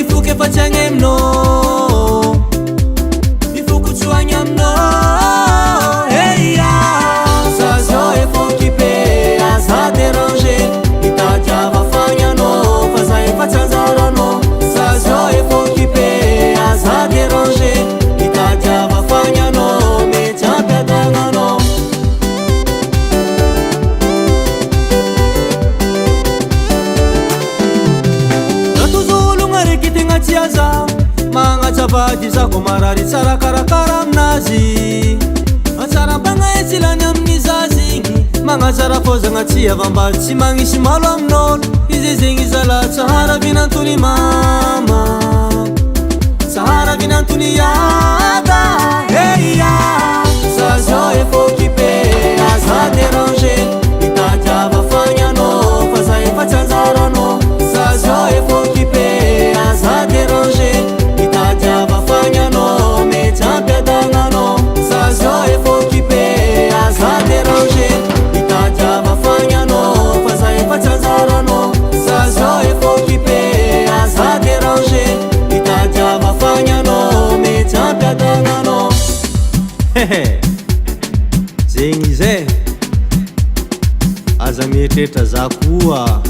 mifoky efatsagny aminao, mifokotsoagny aminao. Eia za zao efa occupé, aza déranger, hitadiava fagny anao fa za efa tsy anjaranao. Za zao efa occupé, aza déranger, hitadiava fagny anao, mety ampiadagnanao. Tiaza magnatsavady zako marary tsara karakara aminazy, atsarambagna etsilany amin'ny zazy igny, magnatsara fô zagna tsy avambaly tsy magnisy malo amin'olo. Izy zegny zala tsara vinantony mama, tsara vinantony ada. Eia za zao efa occupé, aza déranger, hitadiava fagny anao fa za efa tsy anjaranao. Za zao efa occupé, aza déranger, hitadiava fagny anao, mety ampiadagnanao. Za zao efa occupé, aza déranger, hitadiava fagny anao fa za efa tsy anjaranao. Za zao efa occupé, aza déranger, hitadiava fagny anao, mety ampiadagnanao. Zegny zay aza mietrehitra za koa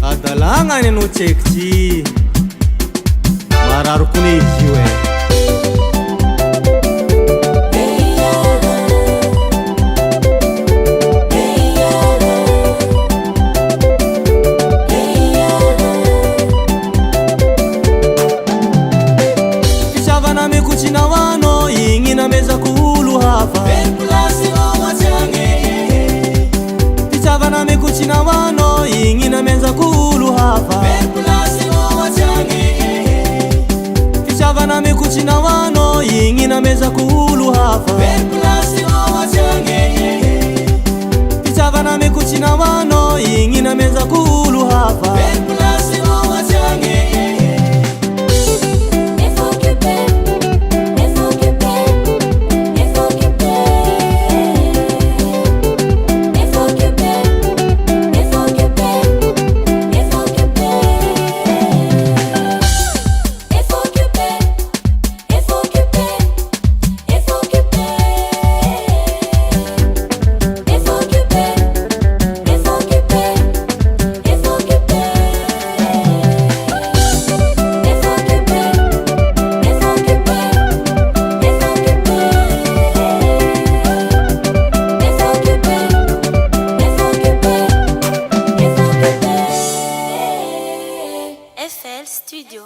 adalagnany anao tsaiky ty marary kone izy io e. Fitiavana mikotrina anao igny namezako olo hafa, fitiavana mikotrina anao igny namezako olo hafa, fitiavana mikotrina anao igny namezako olo hafa, fitiavana mikotrina anao igny namezako olo hafa. FL Studio.